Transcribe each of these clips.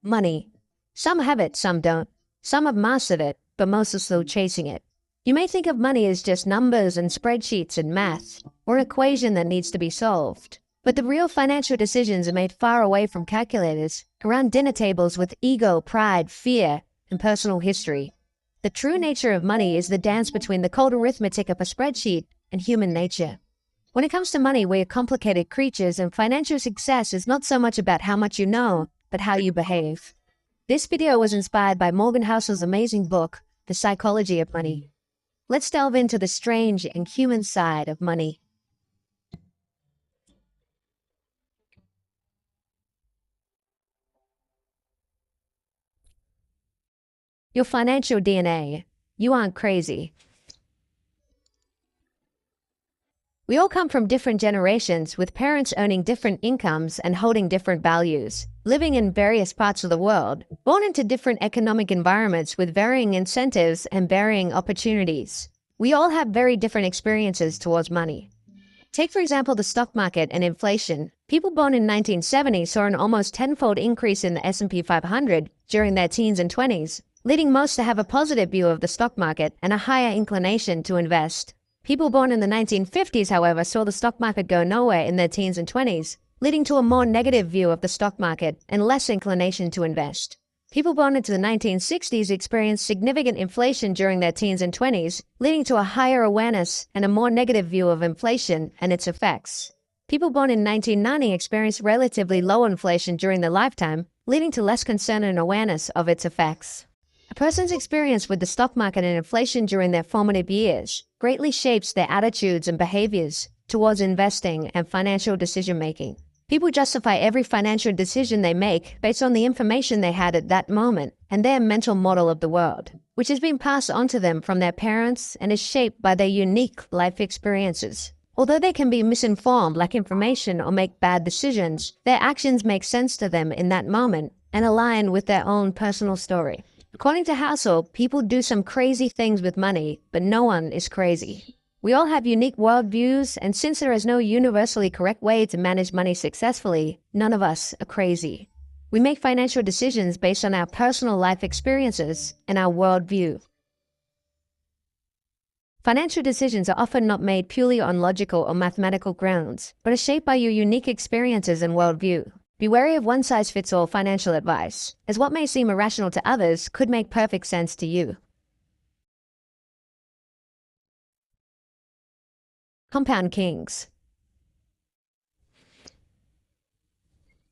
Money. Some have it, some don't. Some have mastered it, but most are still chasing it. You may think of money as just numbers and spreadsheets and math, or an equation that needs to be solved. But the real financial decisions are made far away from calculators, around dinner tables with ego, pride, fear, and personal history. The true nature of money is the dance between the cold arithmetic of a spreadsheet and human nature. When it comes to money, we are complicated creatures, and financial success is not so much about how much you know, but how you behave. This video was inspired by Morgan Housel's amazing book, The Psychology of Money. Let's delve into the strange and human side of money. Your financial DNA. You aren't crazy. We all come from different generations, with parents earning different incomes and holding different values, living in various parts of the world, born into different economic environments with varying incentives and varying opportunities. We all have very different experiences towards money. Take, for example, the stock market and inflation. People born in 1970 saw an almost tenfold increase in the S&P 500 during their teens and 20s, leading most to have a positive view of the stock market and a higher inclination to invest. People born in the 1950s, however, saw the stock market go nowhere in their teens and 20s, leading to a more negative view of the stock market and less inclination to invest. People born into the 1960s experienced significant inflation during their teens and 20s, leading to a higher awareness and a more negative view of inflation and its effects. People born in 1990 experienced relatively low inflation during their lifetime, leading to less concern and awareness of its effects. A person's experience with the stock market and inflation during their formative years greatly shapes their attitudes and behaviors towards investing and financial decision-making. People justify every financial decision they make based on the information they had at that moment and their mental model of the world, which has been passed on to them from their parents and is shaped by their unique life experiences. Although they can be misinformed, lack information, or make bad decisions, their actions make sense to them in that moment and align with their own personal story. According to Housel, people do some crazy things with money, but no one is crazy. We all have unique worldviews, and since there is no universally correct way to manage money successfully, none of us are crazy. We make financial decisions based on our personal life experiences and our worldview. Financial decisions are often not made purely on logical or mathematical grounds, but are shaped by your unique experiences and worldview. Be wary of one-size-fits-all financial advice, as what may seem irrational to others could make perfect sense to you. Compound Kings.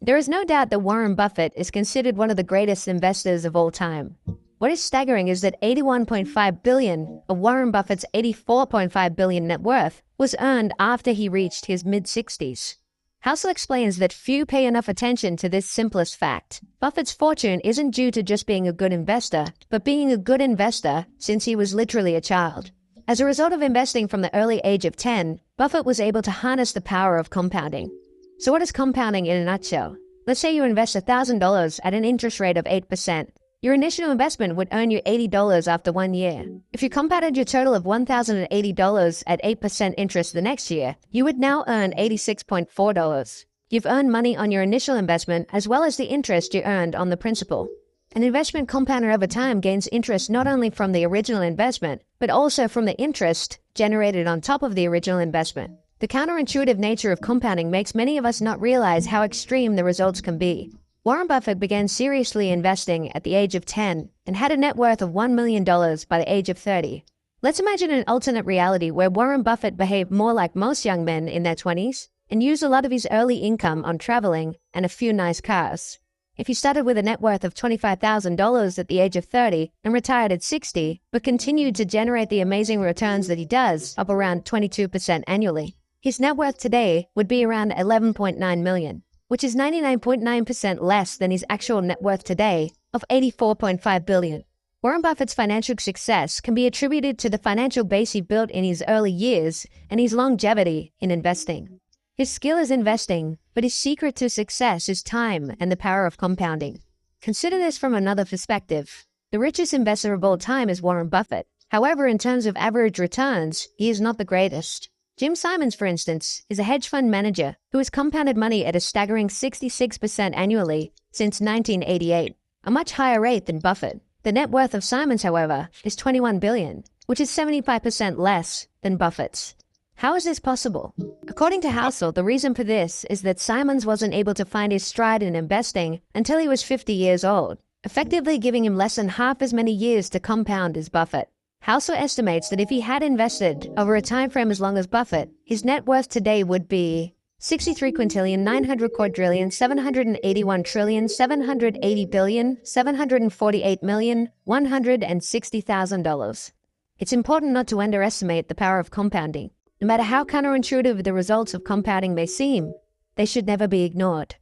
There is no doubt that Warren Buffett is considered one of the greatest investors of all time. What is staggering is that $81.5 billion of Warren Buffett's $84.5 billion net worth was earned after he reached his mid-60s. Housel explains that few pay enough attention to this simplest fact. Buffett's fortune isn't due to just being a good investor, but being a good investor since he was literally a child. As a result of investing from the early age of 10, Buffett was able to harness the power of compounding. So what is compounding in a nutshell? Let's say you invest $1,000 at an interest rate of 8%. Your initial investment would earn you $80 after 1 year. If you compounded your total of $1,080 at 8% interest the next year, you would now earn $86.4. You've earned money on your initial investment as well as the interest you earned on the principal. An investment compounder over time gains interest not only from the original investment, but also from the interest generated on top of the original investment. The counterintuitive nature of compounding makes many of us not realize how extreme the results can be. Warren Buffett began seriously investing at the age of 10 and had a net worth of $1 million by the age of 30. Let's imagine an alternate reality where Warren Buffett behaved more like most young men in their 20s and used a lot of his early income on traveling and a few nice cars. If he started with a net worth of $25,000 at the age of 30 and retired at 60, but continued to generate the amazing returns that he does, up around 22% annually, his net worth today would be around $11.9 million. Which is 99.9% less than his actual net worth today of $84.5 billion. Warren Buffett's financial success can be attributed to the financial base he built in his early years and his longevity in investing. His skill is investing, but his secret to success is time and the power of compounding. Consider this from another perspective. The richest investor of all time is Warren Buffett. However, in terms of average returns, he is not the greatest. Jim Simons, for instance, is a hedge fund manager who has compounded money at a staggering 66% annually since 1988. a much higher rate than Buffett. The net worth of Simons, however, is $21 billion, which is 75% less than Buffett's. How is this possible? According to Housel, the reason for this is that Simons wasn't able to find his stride in investing until he was 50 years old, effectively giving him less than half as many years to compound as Buffett. Housel estimates that if he had invested over a time frame as long as Buffett, his net worth today would be 63 quintillion, 900 quadrillion, 781 trillion, 780 billion, 748 million, $160,000. It's important not to underestimate the power of compounding. No matter how counterintuitive the results of compounding may seem, they should never be ignored.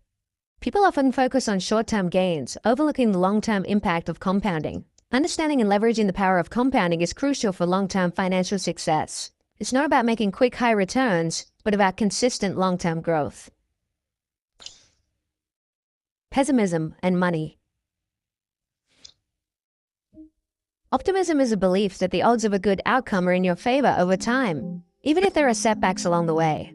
People often focus on short-term gains, overlooking the long-term impact of compounding. Understanding and leveraging the power of compounding is crucial for long-term financial success. It's not about making quick high returns, but about consistent long-term growth. Pessimism and money. Optimism is a belief that the odds of a good outcome are in your favor over time, even if there are setbacks along the way.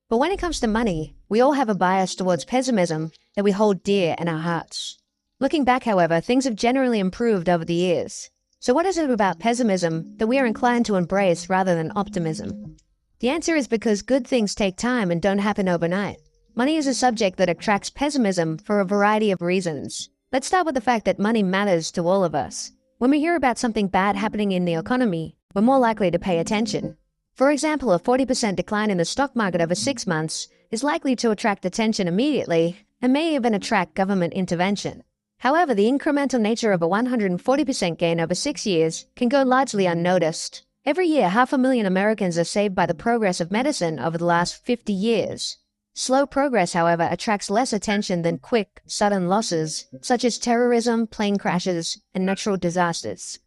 But when it comes to money, we all have a bias towards pessimism that we hold dear in our hearts. Looking back, however, things have generally improved over the years. So what is it about pessimism that we are inclined to embrace rather than optimism? The answer is because good things take time and don't happen overnight. Money is a subject that attracts pessimism for a variety of reasons. Let's start with the fact that money matters to all of us. When we hear about something bad happening in the economy, we're more likely to pay attention. For example, a 40% decline in the stock market over 6 months is likely to attract attention immediately and may even attract government intervention. However, the incremental nature of a 140% gain over 6 years can go largely unnoticed. Every year, 500,000 Americans are saved by the progress of medicine over the last 50 years. Slow progress, however, attracts less attention than quick, sudden losses, such as terrorism, plane crashes, and natural disasters.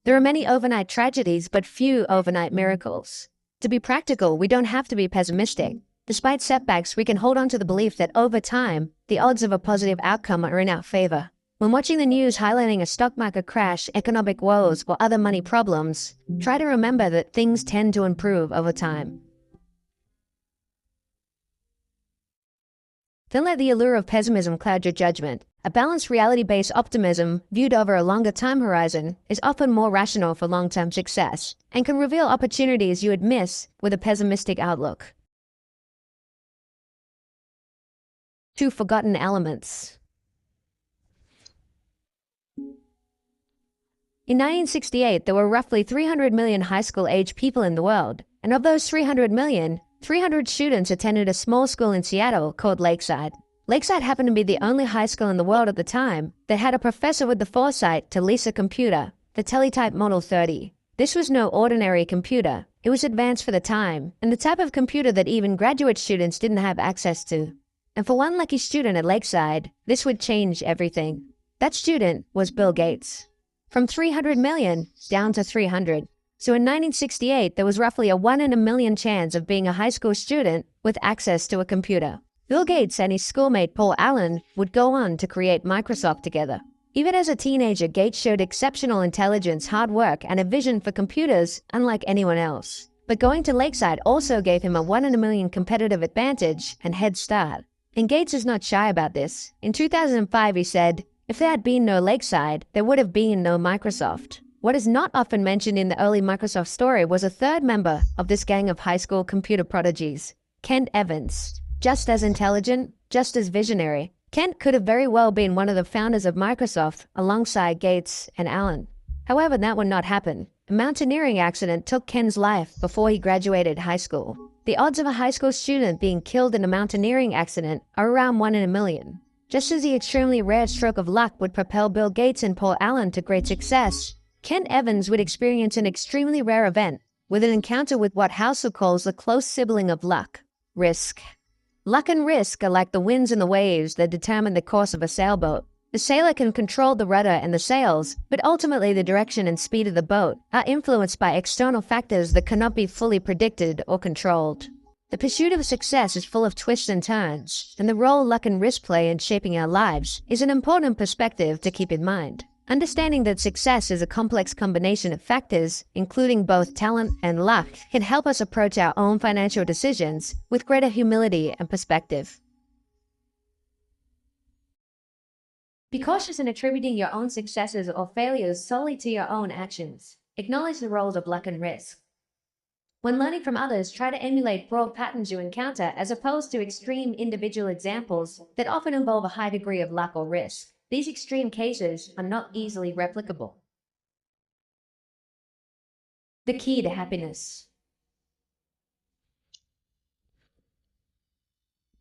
There are many overnight tragedies, but few overnight miracles. To be practical, we don't have to be pessimistic. Despite setbacks, we can hold on to the belief that over time, the odds of a positive outcome are in our favor. When watching the news highlighting a stock market crash, economic woes, or other money problems, try to remember that things tend to improve over time. Don't let the allure of pessimism cloud your judgment. A balanced reality-based optimism, viewed over a longer time horizon, is often more rational for long-term success and can reveal opportunities you would miss with a pessimistic outlook. 2 forgotten elements. In 1968, there were roughly 300 million high school-age people in the world, and of those 300 million, 300 students attended a small school in Seattle called Lakeside. Lakeside happened to be the only high school in the world at the time that had a professor with the foresight to lease a computer, the Teletype Model 30. This was no ordinary computer. It was advanced for the time, and the type of computer that even graduate students didn't have access to. And for one lucky student at Lakeside, this would change everything. That student was Bill Gates. From 300 million down to 300. So in 1968, there was roughly a 1 in a million chance of being a high school student with access to a computer. Bill Gates and his schoolmate Paul Allen would go on to create Microsoft together. Even as a teenager, Gates showed exceptional intelligence, hard work, and a vision for computers unlike anyone else. But going to Lakeside also gave him a 1 in a million competitive advantage and head start. And Gates is not shy about this. In 2005, he said, "If there had been no Lakeside, there would have been no Microsoft." What is not often mentioned in the early Microsoft story was a third member of this gang of high school computer prodigies, Kent Evans. Just as intelligent, just as visionary, Kent could have very well been one of the founders of Microsoft alongside Gates and Allen. However, that would not happen. A mountaineering accident took Kent's life before he graduated high school. The odds of a high school student being killed in a mountaineering accident are around 1 in a million. Just as the extremely rare stroke of luck would propel Bill Gates and Paul Allen to great success, Kent Evans would experience an extremely rare event with an encounter with what Housel calls the close sibling of luck, risk. Luck and risk are like the winds and the waves that determine the course of a sailboat. The sailor can control the rudder and the sails, but ultimately the direction and speed of the boat are influenced by external factors that cannot be fully predicted or controlled. The pursuit of success is full of twists and turns, and the role luck and risk play in shaping our lives is an important perspective to keep in mind. Understanding that success is a complex combination of factors, including both talent and luck, can help us approach our own financial decisions with greater humility and perspective. Be cautious in attributing your own successes or failures solely to your own actions. Acknowledge the roles of luck and risk. When learning from others, try to emulate broad patterns you encounter as opposed to extreme individual examples that often involve a high degree of luck or risk. These extreme cases are not easily replicable. The key to happiness.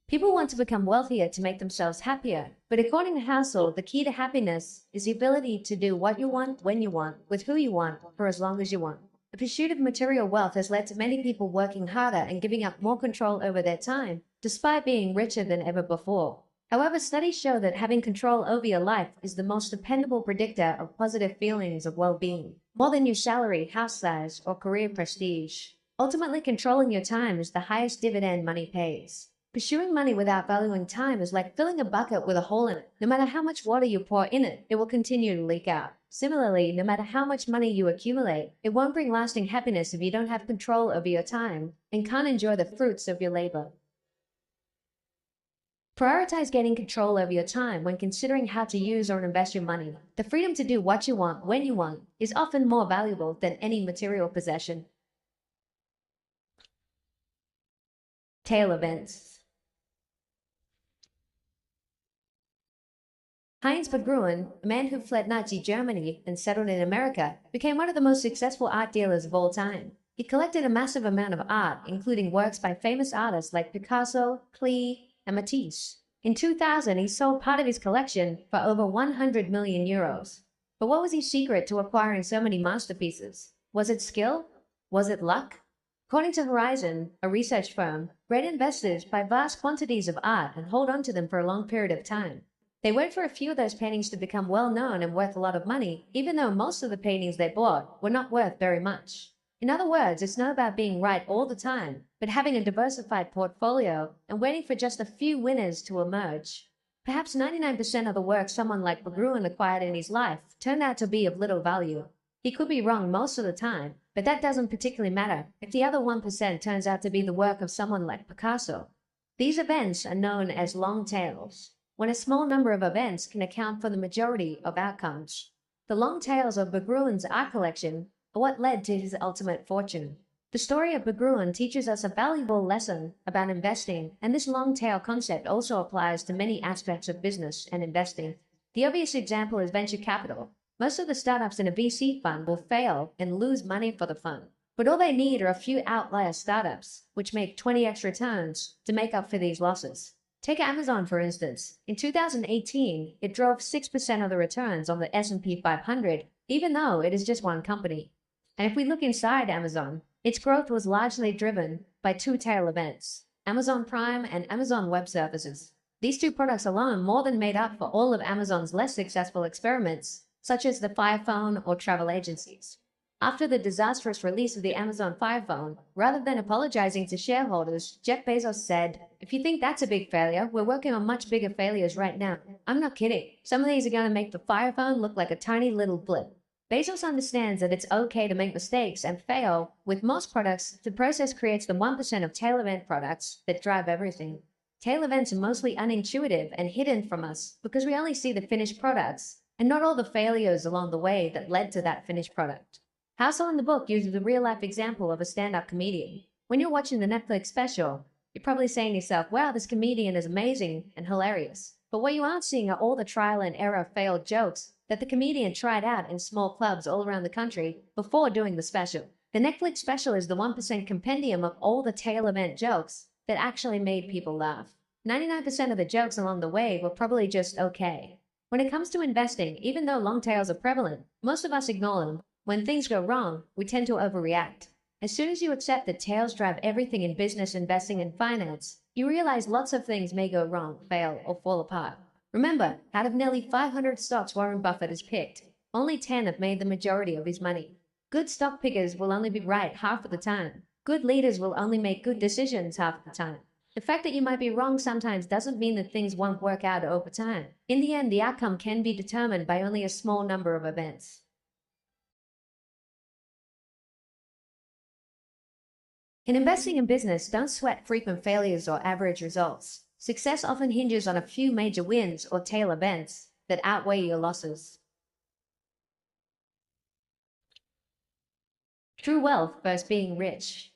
People want to become wealthier to make themselves happier, but according to Housel, the key to happiness is the ability to do what you want, when you want, with who you want, for as long as you want. The pursuit of material wealth has led to many people working harder and giving up more control over their time, despite being richer than ever before. However, studies show that having control over your life is the most dependable predictor of positive feelings of well-being, more than your salary, house size, or career prestige. Ultimately, controlling your time is the highest dividend money pays. Pursuing money without valuing time is like filling a bucket with a hole in it. No matter how much water you pour in it, it will continue to leak out. Similarly, no matter how much money you accumulate, it won't bring lasting happiness if you don't have control over your time and can't enjoy the fruits of your labor. Prioritize gaining control over your time when considering how to use or invest your money. The freedom to do what you want, when you want, is often more valuable than any material possession. Tail events. Heinz Berggruen, a man who fled Nazi Germany and settled in America, became one of the most successful art dealers of all time. He collected a massive amount of art, including works by famous artists like Picasso, Klee, and Matisse. In 2000, he sold part of his collection for over 100 million euros. But what was his secret to acquiring so many masterpieces? Was it skill? Was it luck? According to Horizon, a research firm, great investors buy vast quantities of art and hold on to them for a long period of time. They wait for a few of those paintings to become well-known and worth a lot of money, even though most of the paintings they bought were not worth very much. In other words, it's not about being right all the time, but having a diversified portfolio and waiting for just a few winners to emerge. Perhaps 99% of the work someone like Berggruen acquired in his life turned out to be of little value. He could be wrong most of the time, but that doesn't particularly matter if the other 1% turns out to be the work of someone like Picasso. These events are known as long tails, when a small number of events can account for the majority of outcomes. The long tails of Berggruen's art collection are what led to his ultimate fortune. The story of Berggruen teaches us a valuable lesson about investing, and this long tail concept also applies to many aspects of business and investing. The obvious example is venture capital. Most of the startups in a VC fund will fail and lose money for the fund, but all they need are a few outlier startups, which make 20x returns, to make up for these losses. Take Amazon, for instance. In 2018, it drove 6% of the returns on the S&P 500, even though it is just one company. And if we look inside Amazon, its growth was largely driven by two tail events, Amazon Prime and Amazon Web Services. These two products alone more than made up for all of Amazon's less successful experiments, such as the Fire Phone or travel agencies. After the disastrous release of the Amazon Fire Phone, rather than apologizing to shareholders, Jeff Bezos said, "If you think that's a big failure, we're working on much bigger failures right now." I'm not kidding. Some of these are going to make the Fire Phone look like a tiny little blip. Bezos understands that it's okay to make mistakes and fail. With most products, the process creates the 1% of tail event products that drive everything. Tail events are mostly unintuitive and hidden from us because we only see the finished products and not all the failures along the way that led to that finished product. Housel in the book uses a real-life example of a stand-up comedian. When you're watching the Netflix special, you're probably saying to yourself, wow, this comedian is amazing and hilarious. But what you aren't seeing are all the trial and error failed jokes that the comedian tried out in small clubs all around the country before doing the special. The Netflix special is the 1% compendium of all the tail event jokes that actually made people laugh. 99% of the jokes along the way were probably just okay. When it comes to investing, even though long tails are prevalent, most of us ignore them. When things go wrong, we tend to overreact. As soon as you accept that tails drive everything in business, investing, and finance, you realize lots of things may go wrong, fail, or fall apart. Remember, out of nearly 500 stocks Warren Buffett has picked, only 10 have made the majority of his money. Good stock pickers will only be right half of the time. Good leaders will only make good decisions half the time. The fact that you might be wrong sometimes doesn't mean that things won't work out over time. In the end, the outcome can be determined by only a small number of events. In investing in business, don't sweat frequent failures or average results. Success often hinges on a few major wins or tail events. that outweigh your losses. True wealth versus being rich.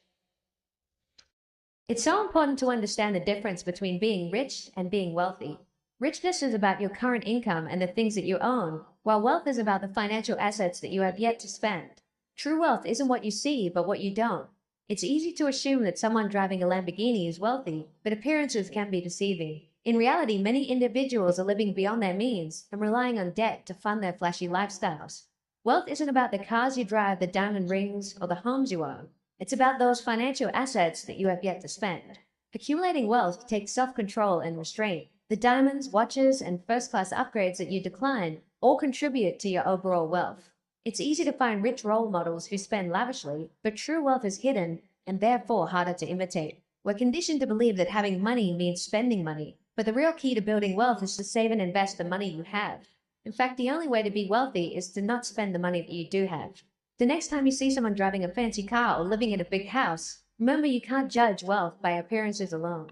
It's so important to understand the difference between being rich and being wealthy. Richness is about your current income and the things that you own, while wealth is about the financial assets that you have yet to spend. True wealth isn't what you see, but what you don't. It's easy to assume that someone driving a Lamborghini is wealthy, but appearances can be deceiving. In reality, many individuals are living beyond their means and relying on debt to fund their flashy lifestyles. Wealth isn't about the cars you drive, the diamond rings, or the homes you own. It's about those financial assets that you have yet to spend. Accumulating wealth takes self-control and restraint. The diamonds, watches, and first-class upgrades that you decline all contribute to your overall wealth. It's easy to find rich role models who spend lavishly, but true wealth is hidden and therefore harder to imitate. We're conditioned to believe that having money means spending money, but the real key to building wealth is to save and invest the money you have. In fact, the only way to be wealthy is to not spend the money that you do have. The next time you see someone driving a fancy car or living in a big house, remember you can't judge wealth by appearances alone.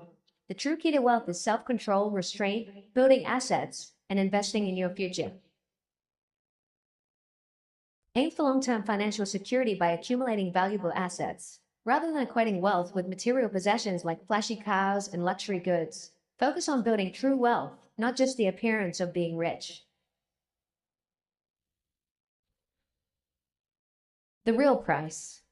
The true key to wealth is self-control, restraint, building assets, and investing in your future. Aim for long-term financial security by accumulating valuable assets. Rather than equating wealth with material possessions like flashy cars and luxury goods, focus on building true wealth, not just the appearance of being rich. The real price.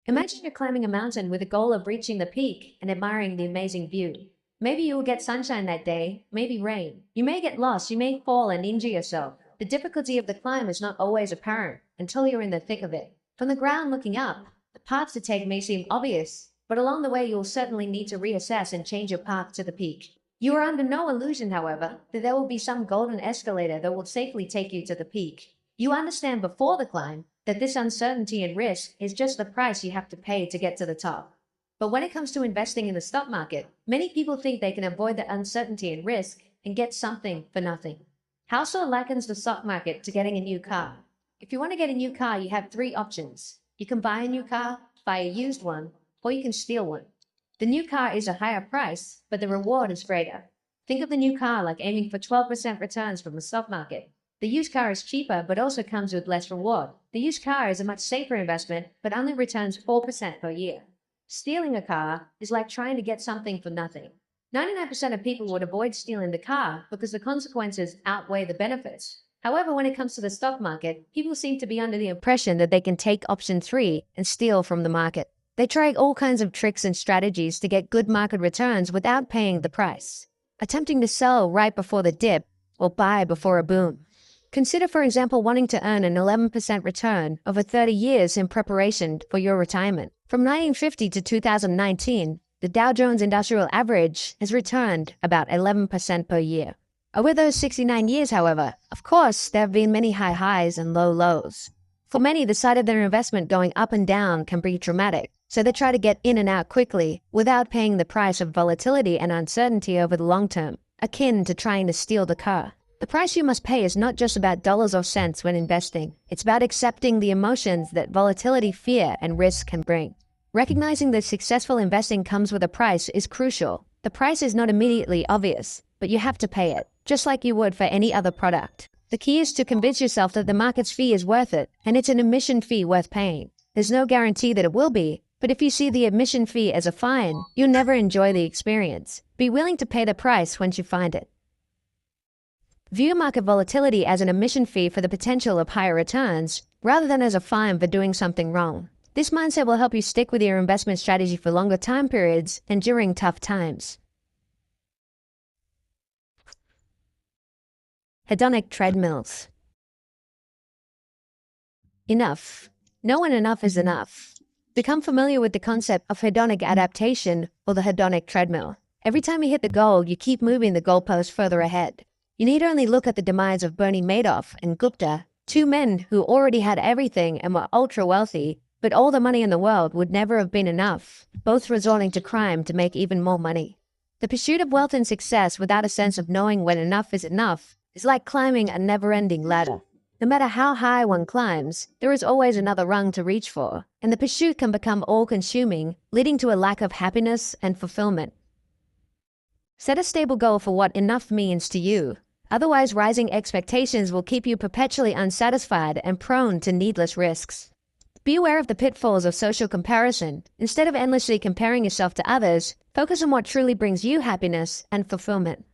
Imagine you're climbing a mountain with the goal of reaching the peak and admiring the amazing view. Maybe you will get sunshine that day, maybe rain. You may get lost, you may fall and injure yourself. The difficulty of the climb is not always apparent until you're in the thick of it. From the ground looking up, the path to take may seem obvious, but along the way you will certainly need to reassess and change your path to the peak. You are under no illusion, however, that there will be some golden escalator that will safely take you to the peak. You understand before the climb that this uncertainty and risk is just the price you have to pay to get to the top. But when it comes to investing in the stock market, many people think they can avoid the uncertainty and risk and get something for nothing. Housel likens the stock market to getting a new car. If you want to get a new car, you have three options. You can buy a new car, buy a used one, or you can steal one. The new car is a higher price, but the reward is greater. Think of the new car like aiming for 12% returns from the stock market. The used car is cheaper, but also comes with less reward. The used car is a much safer investment, but only returns 4% per year. Stealing a car is like trying to get something for nothing. 99% of people would avoid stealing the car because the consequences outweigh the benefits. However, when it comes to the stock market, people seem to be under the impression that they can take option 3 and steal from the market. They try all kinds of tricks and strategies to get good market returns without paying the price, attempting to sell right before the dip or buy before a boom. Consider, for example, wanting to earn an 11% return over 30 years in preparation for your retirement. From 1950 to 2019, the Dow Jones Industrial Average has returned about 11% per year. Over those 69 years, however, of course, there have been many high highs and low lows. For many, the sight of their investment going up and down can be traumatic, so they try to get in and out quickly without paying the price of volatility and uncertainty over the long term, akin to trying to steal the car. The price you must pay is not just about dollars or cents when investing. It's about accepting the emotions that volatility, fear, and risk can bring. Recognizing that successful investing comes with a price is crucial. The price is not immediately obvious, but you have to pay it, just like you would for any other product. The key is to convince yourself that the market's fee is worth it, and it's an admission fee worth paying. There's no guarantee that it will be, but if you see the admission fee as a fine, you'll never enjoy the experience. Be willing to pay the price once you find it. View market volatility as an admission fee for the potential of higher returns, rather than as a fine for doing something wrong. This mindset will help you stick with your investment strategy for longer time periods and during tough times. Hedonic Treadmills. Enough. No one enough is enough. Become familiar with the concept of hedonic adaptation, or the hedonic treadmill. Every time you hit the goal, you keep moving the goalpost further ahead. You need only look at the demise of Bernie Madoff and Gupta, two men who already had everything and were ultra wealthy, but all the money in the world would never have been enough, both resorting to crime to make even more money. The pursuit of wealth and success without a sense of knowing when enough is like climbing a never-ending ladder. No matter how high one climbs, there is always another rung to reach for, and the pursuit can become all-consuming, leading to a lack of happiness and fulfillment. Set a stable goal for what enough means to you. Otherwise, rising expectations will keep you perpetually unsatisfied and prone to needless risks. Be aware of the pitfalls of social comparison. Instead of endlessly comparing yourself to others, focus on what truly brings you happiness and fulfillment.